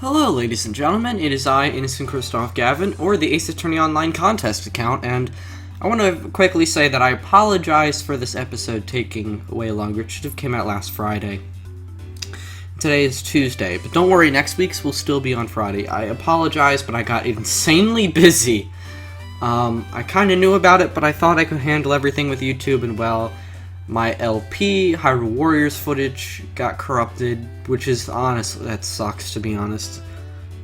Hello, ladies and gentlemen. It is I, Innocent Christoph Gavin, or the Ace Attorney Online contest account, and I want to quickly say that I apologize for this episode taking way longer. It should have came out last Friday. Today is Tuesday, but don't worry, next week's will still be on Friday. I apologize, but I got insanely busy. I kind of knew about it, but I thought I could handle everything with YouTube, and well, my LP, Hyrule Warriors footage got corrupted, which is honestly, that sucks to be honest.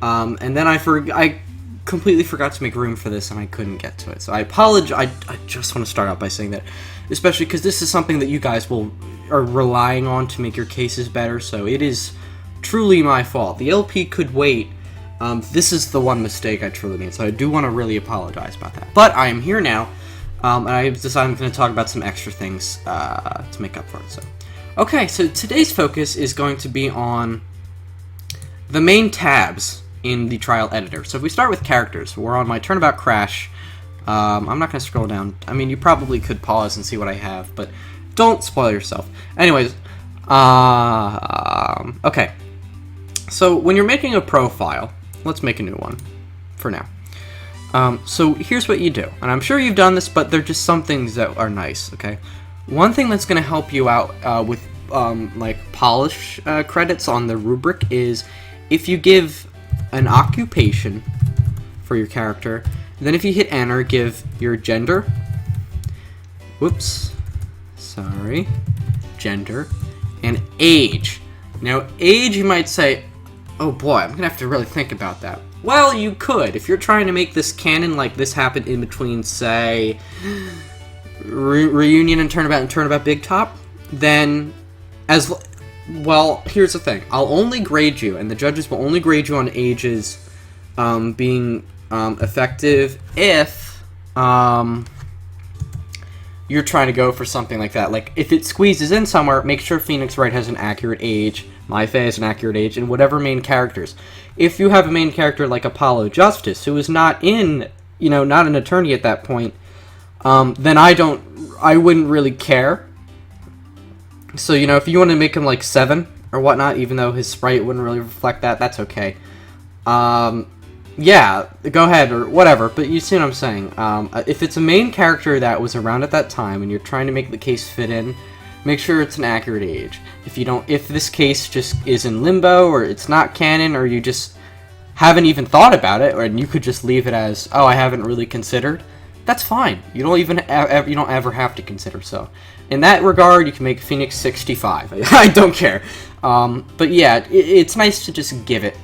And then I completely forgot to make room for this and I couldn't get to it. So I apologize. I just want to start out by saying that, especially because this is something that you guys are relying on to make your cases better, so it is truly my fault. The LP could wait. This is the one mistake I truly made, so I do want to really apologize about that. But I am here now. And I've decided I'm going to talk about some extra things to make up for it. Okay, so today's focus is going to be on the main tabs in the trial editor. So if we start with characters, we're on my Turnabout Crash. I'm not going to scroll down. I mean, you probably could pause and see what I have, but don't spoil yourself. Anyways, okay. So when you're making a profile, let's make a new one for now. So here's what you do, and I'm sure you've done this, but they're just some things that are nice, okay? One thing that's going to help you out with, like, polish credits on the rubric is if you give an occupation for your character, then if you hit enter, give your gender, gender, and age. Now, age, you might say, oh boy, I'm going to have to really think about that. Well, you could. If you're trying to make this canon like this happen in between, say, Reunion and Turnabout Big Top, then well, here's the thing. I'll only grade you, and the judges will only grade you on ages being effective if you're trying to go for something like that. Like, if it squeezes in somewhere, make sure Phoenix Wright has an accurate age, Mai-Fei has an accurate age, and whatever main characters. If you have a main character like Apollo Justice, who is not not an attorney at that point, then I wouldn't really care. So, if you want to make him like 7 or whatnot, even though his sprite wouldn't really reflect that, that's okay. Yeah, go ahead, or whatever, but you see what I'm saying. If it's a main character that was around at that time, and you're trying to make the case fit in, make sure it's an accurate age. If this case just is in limbo, or it's not canon, or you just haven't even thought about it, and you could just leave it as, oh, I haven't really considered, that's fine. You don't ever have to consider. So, in that regard, you can make Phoenix 65. I don't care. But yeah, it's nice to just give it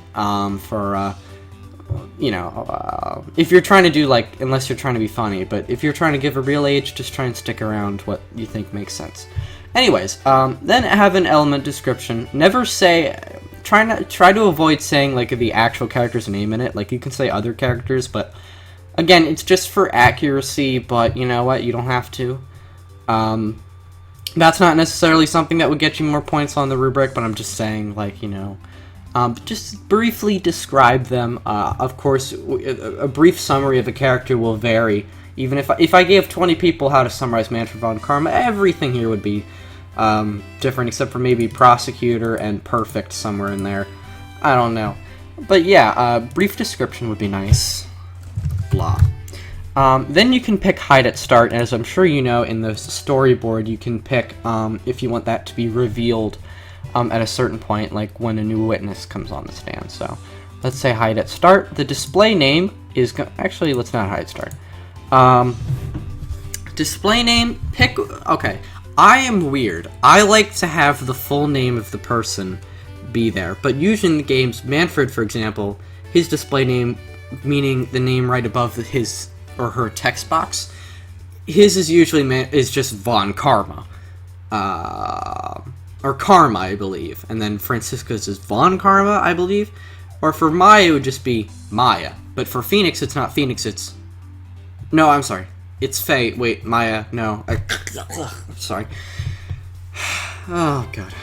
if you're trying to do, like, unless you're trying to be funny, but if you're trying to give a real age, just try and stick around what you think makes sense. Anyways, then have an element description. Never say, try to avoid saying, like, the actual character's name in it. Like, you can say other characters, but, again, it's just for accuracy, but you know what, you don't have to. That's not necessarily something that would get you more points on the rubric, but I'm just saying, like, just briefly describe them. Of course, a brief summary of a character will vary. Even if I gave 20 people how to summarize Manfred von Karma, everything here would be different, except for maybe Prosecutor and Perfect somewhere in there. I don't know. But yeah, brief description would be nice. Blah. Then you can pick hide at start, as I'm sure you know, in the storyboard you can pick if you want that to be revealed at a certain point, like when a new witness comes on the stand. So, let's say hide at start. The display name is actually, let's not hide start. Display name, okay, I am weird. I like to have the full name of the person be there, but usually in the games, Manfred, for example, his display name, meaning the name right above his or her text box, his is usually is just Von Karma. Or Karma, I believe. And then Francisco's is Von Karma, I believe. Or for Maya, it would just be Maya. But for Phoenix, it's not Phoenix, it's... No, I'm sorry. It's Faye. Wait, Maya, no. Sorry. Oh, God.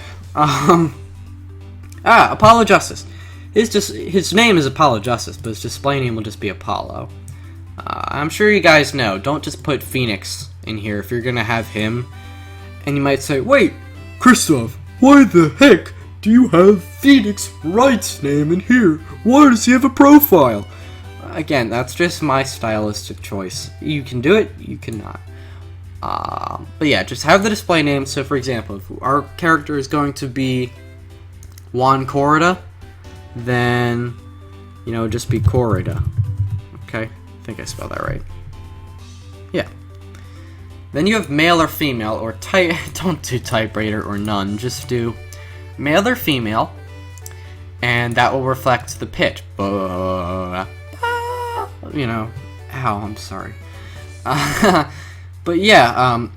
Apollo Justice. His name is Apollo Justice, but his display name will just be Apollo. I'm sure you guys know, don't just put Phoenix in here if you're gonna have him. And you might say, wait, Christoph, why the heck do you have Phoenix Wright's name in here? Why does he have a profile? Again, that's just my stylistic choice. You can do it, you cannot. But yeah, just have the display name. So for example, if our character is going to be Juan Corrida, then, you know, just be Corrida. Okay, I think I spelled that right. Yeah. Then you have male or female, or don't do typewriter or none, just do male or female, and that will reflect the pitch. You know, I'm sorry. But yeah,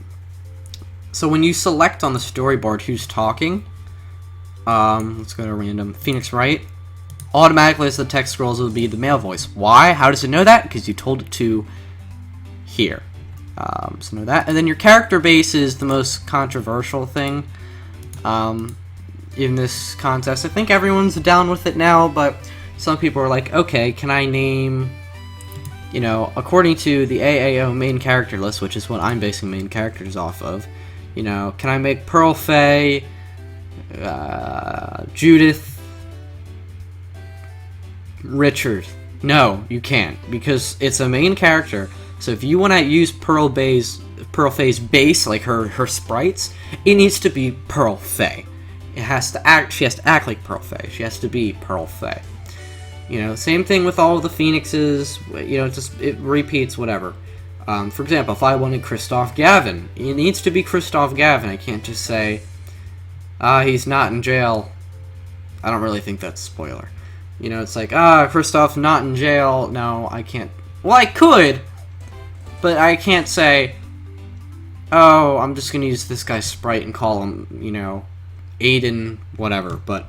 so when you select on the storyboard who's talking, let's go to random, Phoenix Wright, automatically as the text scrolls it will be the male voice. Why? How does it know that? Because you told it to here. So know that. And then your character base is the most controversial thing in this contest. I think everyone's down with it now, but some people are like, okay, can I name, you know, according to the AAO main character list, which is what I'm basing main characters off of, you know, can I make Pearl Faye, Judith, Richard? No, you can't, because it's a main character. So if you want to use Pearl Faye's base, like her sprites, it needs to be Pearl Faye. She has to act like Pearl Faye. She has to be Pearl Faye. You know, same thing with all the Phoenixes. You know, it repeats whatever. For example, if I wanted Christoph Gavin, it needs to be Christoph Gavin. I can't just say, he's not in jail. I don't really think that's a spoiler. You know, it's like, Christoph's not in jail. No, I can't. Well, I could, but I can't say, oh, I'm just going to use this guy's sprite and call him, you know, Aiden, whatever. But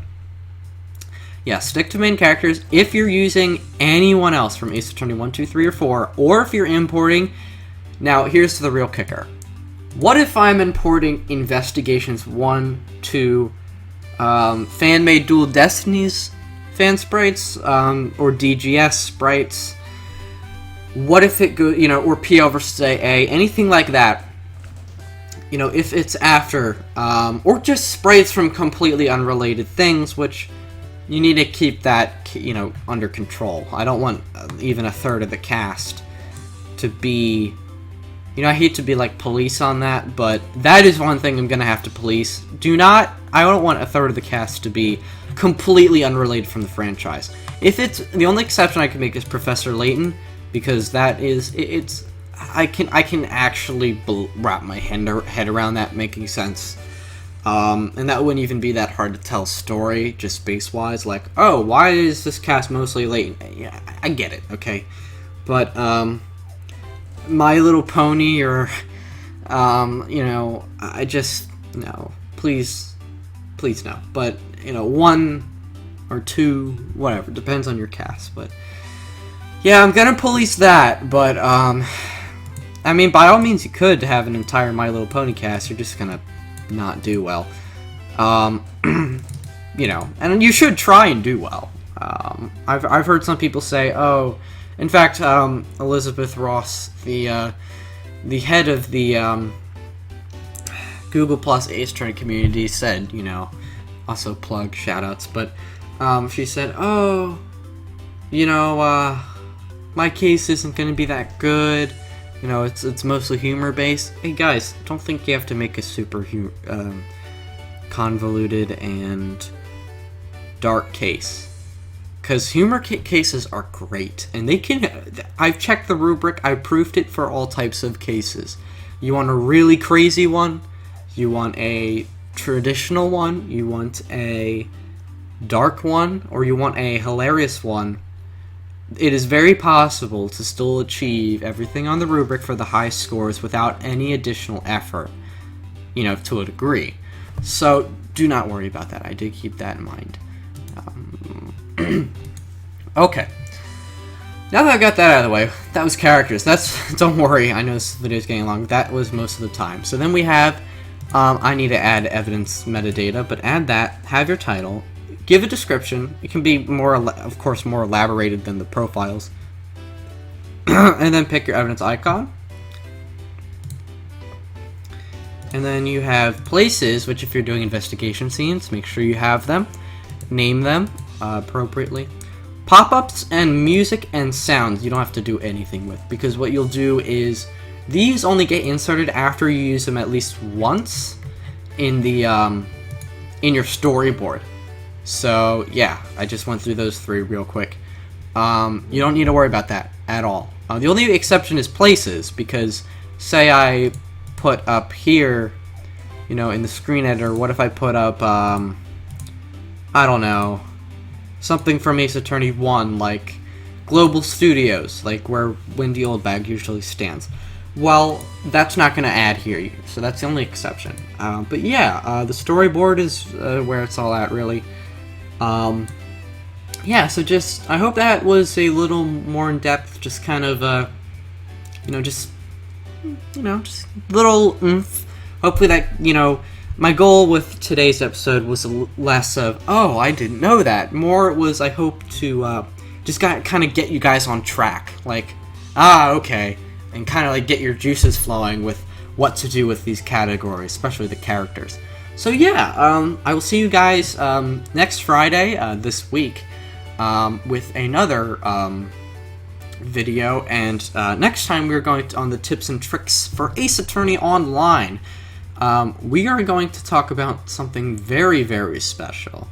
yeah, stick to main characters. If you're using anyone else from Ace Attorney 1, 2, 3, or 4, or if you're importing, now here's the real kicker. What if I'm importing Investigations 1, 2, fan-made Dual Destinies fan sprites, or DGS sprites? What if it goes, you know, or PL versus AA, anything like that? You know, if it's after, or just sprites from completely unrelated things, which you need to keep that, you know, under control. I don't want even a third of the cast to be, you know, I hate to be like police on that, but that is one thing I'm gonna have to police. I don't want a third of the cast to be completely unrelated from the franchise. If it's, the only exception I can make is Professor Layton, because that is, I can actually wrap my head around that making sense. And that wouldn't even be that hard to tell a story, just space-wise, like, oh, why is this cast mostly Layton? Yeah, I get it, okay? But, My Little Pony, or, you know, I just, no, please no. But, you know, 1 or 2, whatever, depends on your cast, but yeah, I'm gonna police that, but, I mean, by all means you could have an entire My Little Pony cast, you're just gonna not do well. You know, and you should try and do well. I've heard some people say, oh, in fact, Elizabeth Ross, the head of the, Google Plus Ace Attorney community said, you know, also plug shoutouts, but, she said, oh, you know, my case isn't gonna be that good. You know, it's mostly humor-based. Hey, guys, don't think you have to make a super convoluted and dark case. Because humor cases are great. And they can... I've checked the rubric. I proofed it for all types of cases. You want a really crazy one? You want a traditional one? You want a dark one? Or you want a hilarious one? It is very possible to still achieve everything on the rubric for the high scores without any additional effort, you know, to a degree. So, do not worry about that. I did keep that in mind. Okay. Now that I've got that out of the way, that was characters. Don't worry, I know this video's getting long. That was most of the time. So then we have, I need to add evidence metadata, but add that, have your title, give a description. It can be more, of course, more elaborated than the profiles. And then pick your evidence icon. And then you have places, which if you're doing investigation scenes, make sure you have them. Name them appropriately. Pop-ups and music and sounds you don't have to do anything with, because what you'll do is these only get inserted after you use them at least once in the in your storyboard. So yeah, I just went through those 3 real quick. You don't need to worry about that at all. The only exception is places, because say I put up here, you know, in the screen editor, what if I put up, I don't know, something from Ace Attorney 1, like Global Studios, like where Wendy Oldbag usually stands. Well, that's not going to add here, so that's the only exception. But yeah, the storyboard is where it's all at, really. Yeah, so just, I hope that was a little more in-depth, just kind of, just little oomph. Hopefully that, my goal with today's episode was less of, oh, I didn't know that. More it was, I hope to just kind of get you guys on track. Like, okay. And kind of like get your juices flowing with what to do with these categories, especially the characters. So yeah, I will see you guys next Friday this week with another video, and next time we're going on the tips and tricks for Ace Attorney Online. We are going to talk about something very, very special,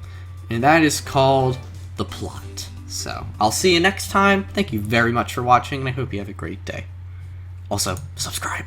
and that is called the plot. So I'll see you next time. Thank you very much for watching, and I hope you have a great day. Also, subscribe.